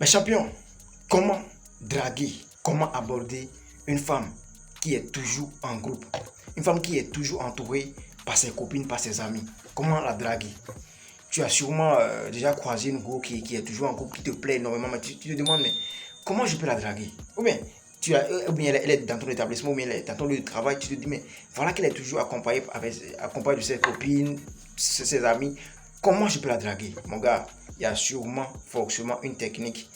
Mes champions, comment draguer, comment aborder une femme qui est toujours en groupe, une femme qui est toujours entourée par ses copines, par ses amis? Comment la draguer? Tu as sûrement déjà croisé une go qui est toujours en groupe, qui te plaît énormément, mais tu te demandes, mais comment je peux la draguer? Ou bien elle est dans ton établissement, ou bien elle est dans ton lieu de travail, tu te dis, mais voilà qu'elle est toujours accompagnée de ses copines, ses amis. Comment je peux la draguer? Mon gars, il y a sûrement, forcément une technique.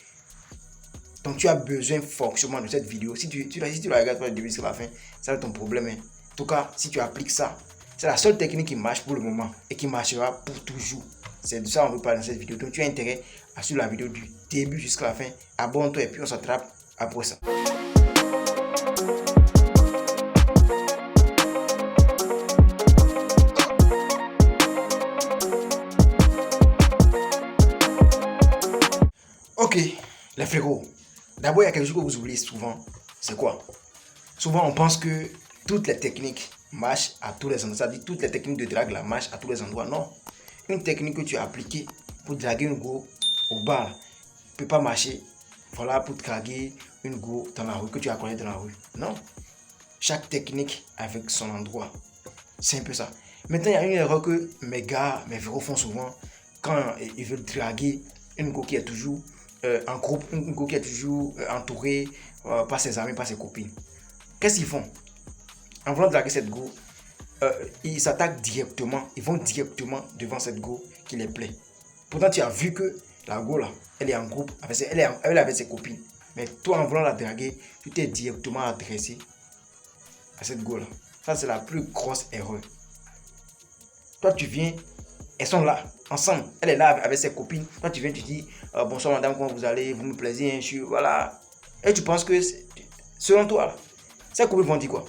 Donc tu as besoin forcément de cette vidéo. Si tu la regardes pas du début jusqu'à la fin, ça va être ton problème. Hein. En tout cas, si tu appliques ça, c'est la seule technique qui marche pour le moment et qui marchera pour toujours. C'est de ça qu'on veut parler dans cette vidéo. Donc tu as intérêt à suivre la vidéo du début jusqu'à la fin. Abonne-toi et puis on s'attrape après ça. Ok, les frérots. D'abord, il y a quelque chose que vous oubliez souvent. C'est quoi? Souvent, on pense que toutes les techniques marchent à tous les endroits. Ça veut dire toutes les techniques de drague marchent à tous les endroits. Non. Une technique que tu as appliquée pour draguer une go au bar ne peut pas marcher. Voilà, pour draguer une go dans la rue, que tu as connue dans la rue. Non. Chaque technique avec son endroit. C'est un peu ça. Maintenant, il y a une erreur que mes gars, mes frérots font souvent quand ils veulent draguer une go qui est toujours en groupe, une go qui est toujours entourée par ses amis, par ses copines. Qu'est-ce qu'ils font? En voulant draguer cette go, ils s'attaquent directement, ils vont directement devant cette go qui les plaît. Pourtant, tu as vu que la go là, elle est en groupe, elle est avec ses copines. Mais toi, en voulant la draguer, tu t'es directement adressé à cette go là. Ça, c'est la plus grosse erreur. Toi, tu viens, elles sont là, ensemble. Elle est là avec ses copines. Toi, tu viens, tu dis bonsoir madame, comment vous allez? Vous me plaisez, voilà. Et tu penses que, selon toi, là, ces copines vont dire quoi?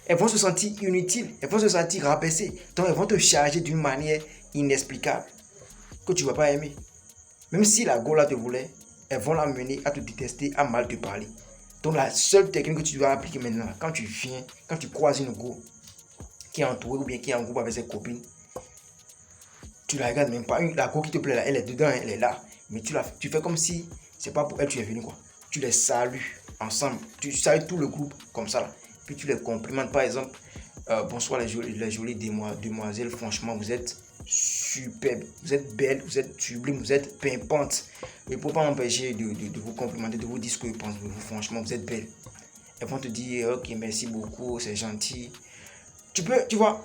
Elles vont se sentir inutiles, elles vont se sentir rabaissées. Donc, elles vont te charger d'une manière inexplicable que tu ne vas pas aimer. Même si la go là te voulait, elles vont l'amener à te détester, à mal te parler. Donc, la seule technique que tu dois appliquer maintenant, quand tu viens, quand tu croises une go qui est entourée ou bien qui est en groupe avec ses copines, tu la regardes même pas. La go qui te plaît là, elle est dedans, elle est là. Mais tu fais comme si c'est pas pour elle que tu es venu quoi. Tu les salues ensemble. Tu salues tout le groupe comme ça là. Puis tu les complimentes par exemple. Bonsoir les jolies demoiselles, franchement vous êtes superbes, vous êtes belles, vous êtes sublimes, vous êtes pimpantes. Il ne faut pas m'empêcher de vous complimenter, de vous dire ce que vous pensez de vous, franchement vous êtes belles. Elles vont te dire ok merci beaucoup, c'est gentil. Tu vois,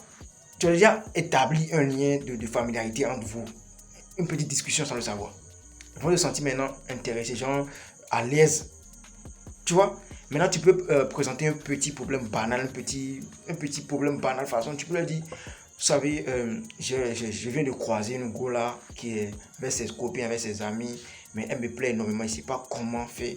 tu as déjà établi un lien de familiarité entre vous. Une petite discussion sans le savoir. Elles vont se sentir maintenant intéressés, genre à l'aise. Tu vois, maintenant tu peux présenter un petit problème banal, un petit problème banal façon. Tu peux leur dire, vous savez, je viens de croiser une go là qui est avec ses copines, avec ses amis, mais elle me plaît énormément. Je ne sais pas comment faire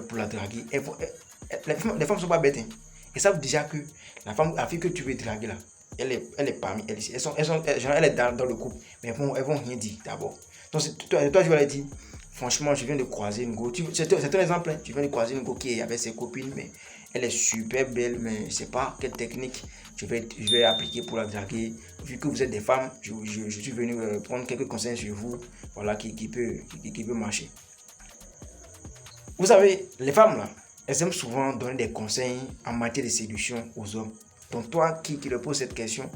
pour la draguer. Les femmes ne sont pas bêtes. Hein. Elles savent déjà que la fille que tu veux draguer là, elle est parmi elles. Elle est dans le couple, mais elles vont rien dire d'abord. Donc toi, tu vas leur dire, franchement, je viens de croiser une go. C'est un exemple. Hein. Tu viens de croiser une go qui est avec ses copines, mais elle est super belle, mais je ne sais pas quelle technique je vais appliquer pour la draguer. Vu que vous êtes des femmes, je suis venu prendre quelques conseils sur vous, voilà, qui peut marcher. Vous savez, les femmes là, elles aiment souvent donner des conseils en matière de séduction aux hommes. Donc toi qui leur pose cette question,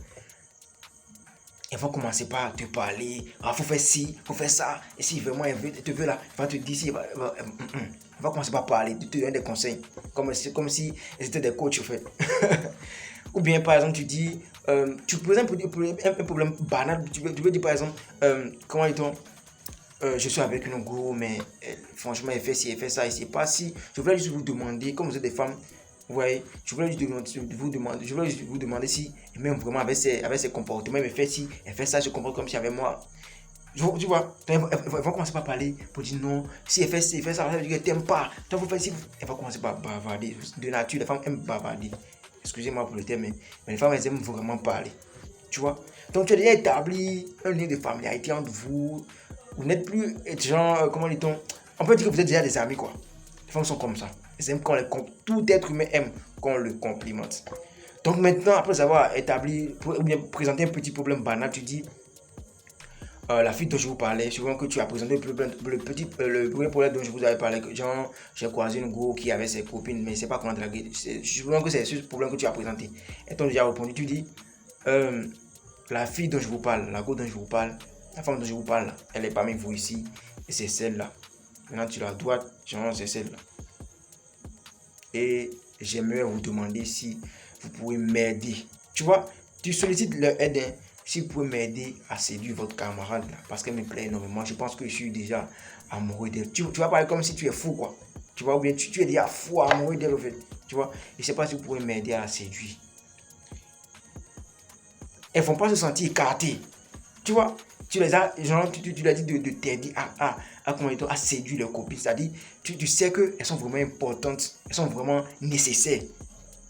elles vont commencer par te parler. Ah, faut faire ci, faut faire ça. Et si vraiment elle te veut là, elle va te dire si. Elle va commencer par parler, te donner des conseils. Comme si elles étaient des coachs, en fait. Ou bien, par exemple, tu dis, tu poses un problème banal. Tu veux dire, par exemple, comment dit-on, je suis avec une go, mais franchement, elle fait ci, elle fait ça. Et c'est pas si. Je voulais juste vous demander, comme vous êtes des femmes, vous voyez, je voulais juste vous demander si, même vraiment avec ses comportements, elle me fait si, elle fait ça, je comprends comme si avec moi. Tu vois, elle va commencer par parler pour dire non, si elle fait ça, ça veut dire qu'elle t'aime pas. Toi, vous faites si, elle va commencer par bavarder. De nature, les femmes aiment bavarder. Excusez-moi pour le terme, mais les femmes, elles aiment vraiment parler. Tu vois, donc tu as déjà établi un lien de familiarité entre vous. Vous n'êtes plus genre, comment dit-on, on peut dire que vous êtes déjà des amis quoi. Les femmes sont comme ça. Elles aiment tout être humain aime qu'on le complimente. Donc maintenant, après avoir établi, ou bien présenté un petit problème banal, tu dis, la fille dont je vous parlais, souvent que tu as présenté le premier problème dont je vous avais parlé, que genre, j'ai croisé une go qui avait ses copines, mais je ne sais pas comment draguer. Souvent que c'est ce problème que tu as présenté. Et tu as déjà répondu, tu dis, la fille dont je vous parle, la go dont je vous parle, la femme dont je vous parle, elle est parmi vous ici, et c'est celle-là. Maintenant, tu la droite, genre, c'est celle-là. Et j'aimerais vous demander si vous pouvez m'aider. Tu vois, tu sollicites leur aide, hein. Si vous pouvez m'aider à séduire votre camarade là, parce qu'elle me plaît énormément, je pense que je suis déjà amoureux d'elle. Tu vas parler comme si tu es fou, quoi. Tu vois, ou bien tu es déjà fou amoureux d'elle, en fait. Tu vois, je ne sais pas si vous pouvez m'aider à la séduire. Elles ne vont pas se sentir écartées. Tu vois, tu les as, genre, tu leur dis de t'aider à séduire leurs copines. C'est-à-dire, tu sais qu'elles sont vraiment importantes, elles sont vraiment nécessaires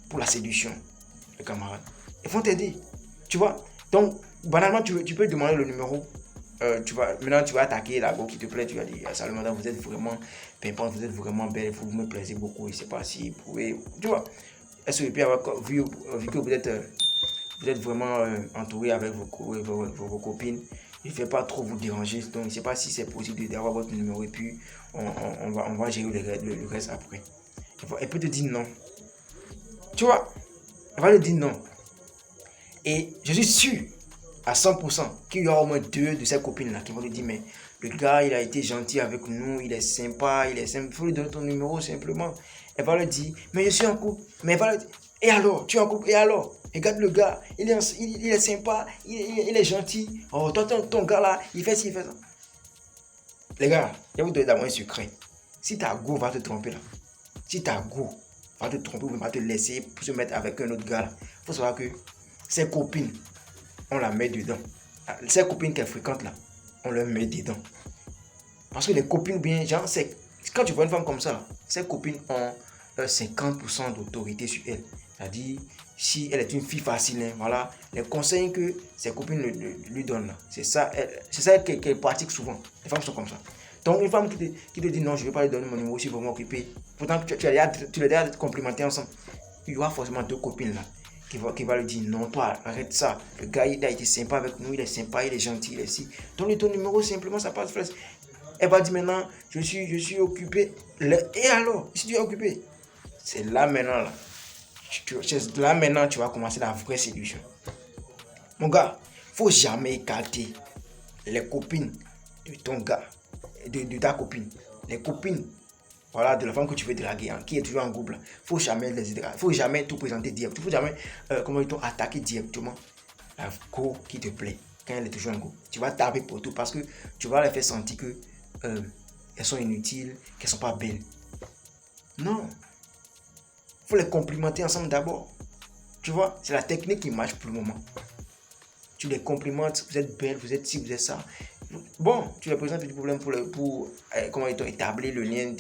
pour la séduction, les camarades. Elles vont t'aider. Tu vois, donc, banalement, tu peux demander le numéro. Maintenant, tu vas attaquer la go qui te plaît. Tu vas dire, salut madame, vous êtes vraiment pimpante, vous êtes vraiment belle, vous me plaisez beaucoup. Je ne sais pas si vous pouvez. Tu vois, est-ce que vous pouvez avoir vu que vous êtes vraiment entouré avec vos copines, il ne fait pas trop vous déranger. Donc, je ne sais pas si c'est possible d'avoir votre numéro et puis on va gérer le reste après. Elle peut te dire non. Tu vois, elle va te dire non. Et je suis sûr à 100% qu'il y aura au moins 2 de ces copines-là qui vont te dire, mais le gars, il a été gentil avec nous, il est sympa, il faut lui donner ton numéro simplement. Elle va lui dire, mais je suis en couple. Mais elle va lui dire, et alors, tu es en couple, et alors? Regarde le gars, il est sympa, il est gentil. Oh, toi, ton gars là, il fait ci, il fait ça. Les gars, je vais vous donner d'abord un secret. Si ta go va te tromper là, si ta go va te tromper ou va te laisser pour se mettre avec un autre gars là, il faut savoir que ses copines, on la met dedans. Ses copines qu'elle fréquente là, on leur met dedans. Parce que les copines, bien, genre, quand tu vois une femme comme ça, ses copines ont 50% d'autorité sur elle. C'est-à-dire, si elle est une fille facile, hein, voilà, les conseils que ses copines lui donnent là, c'est ça qu'elle pratique souvent. Les femmes sont comme ça. Donc, une femme qui te dit non, je ne vais pas lui donner mon numéro, je suis vraiment occupé. Pourtant, tu l'as déjà complimenté ensemble. Il y aura forcément 2 copines là qui va lui dire non, toi, arrête ça. Le gars, il a été sympa avec nous, il est sympa, il est gentil, il est si. Donne-lui ton numéro simplement, ça passe flèche. Elle va dire maintenant, je suis occupé. Et alors, si tu es occupé, c'est là maintenant, tu vas commencer la vraie séduction. Mon gars, il ne faut jamais écarter les copines de ton gars, de ta copine. Les copines, voilà, de la femme que tu veux draguer, hein, qui est toujours en couple. Il ne faut jamais les draguer. Il ne faut jamais tout présenter direct. Il ne faut jamais, attaquer directement la go qui te plaît quand elle est toujours en go. Tu vas taper pour tout parce que tu vas les faire sentir que elles sont inutiles, qu'elles ne sont pas belles. Non. Il faut les complimenter ensemble d'abord. Tu vois, c'est la technique qui marche pour le moment. Tu les complimentes, vous êtes belle, vous êtes ci, vous êtes ça. Bon, tu les présentes du problème pour établir le lien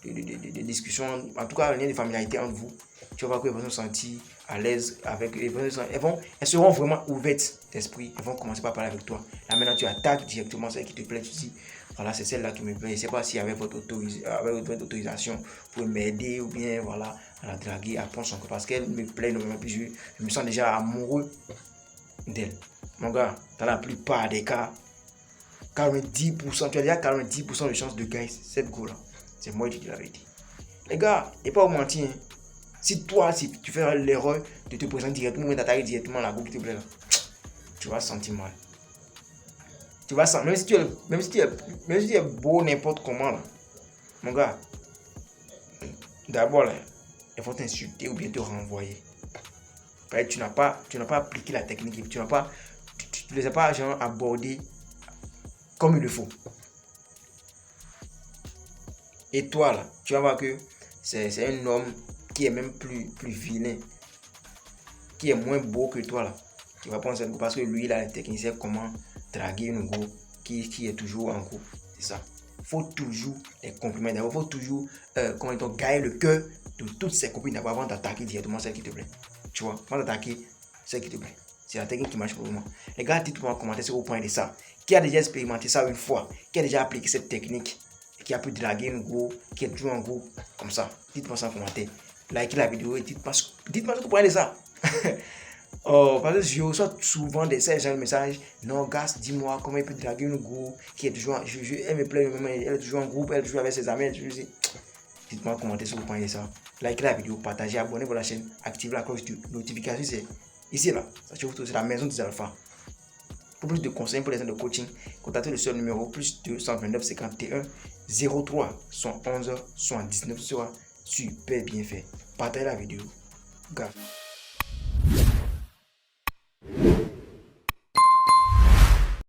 de discussion, en tout cas le lien de familiarité entre vous. Tu vas voir qu'elles vont se sentir à l'aise avec elles seront vraiment ouvertes d'esprit. Elles vont commencer par parler avec toi. Là maintenant, tu attaques directement celle qui te plaît. Tu dis, voilà, c'est celle-là qui me plaît. Je ne sais pas si avec votre autorisation, vous pouvez m'aider ou bien voilà, à la draguer, à prendre son corps parce qu'elle me plaît énormément. Puis je me sens déjà amoureux d'elle. Mon gars, dans la plupart des cas, 90%, tu as déjà 90% de chances de gagner cette go là. C'est moi qui dis la vérité. Les gars, il ne faut pas vous mentir. Hein. Si tu fais l'erreur de te présenter directement ou d'attaquer directement la go qui te plaît là, tu vas sentir mal. Tu vas sentir, même si tu es beau n'importe comment là, mon gars, d'abord là, ils vont t'insulter ou bien te renvoyer. Tu n'as pas appliqué la technique, tu ne les as pas genre abordés comme il le faut. Et toi là, tu vas voir que c'est un homme qui est même plus vilain, qui est moins beau que toi là, qui va prendre cette go parce que lui il a la technique, c'est comment draguer une go qui est toujours en couple. C'est ça. Il faut toujours les complimenter. Il faut toujours gagner le cœur de toutes ses copines d'abord avant d'attaquer directement celle qui te plaît. Tu vois, avant d'attaquer celle qui te plaît. C'est la technique qui marche pour le moment. Les gars, dites-moi en commentaire si vous prenez de ça. Qui a déjà expérimenté ça une fois? Qui a déjà appliqué cette technique? Qui a pu draguer une go, qui est toujours en go comme ça? Dites-moi ça en commentaire. Likez la vidéo et dites-moi ce que vous prenez de ça. Oh, parce que je reçois souvent ces gens de messages. Non, gars, dis-moi comment il peut draguer une go qui est toujours. Elle me plaît, elle est toujours en groupe, elle est toujours avec ses amis. Je dis, dites-moi en commentaire si vous pensez ça. Likez la vidéo, partagez, abonnez-vous à la chaîne, activez la cloche de notification. C'est ici là. Ça se trouve, c'est la maison des alphas. Pour plus de conseils, pour les gens de coaching, contactez le seul numéro plus 229 51 03 111 79. Ce sera super bien fait. Partagez la vidéo. Gars.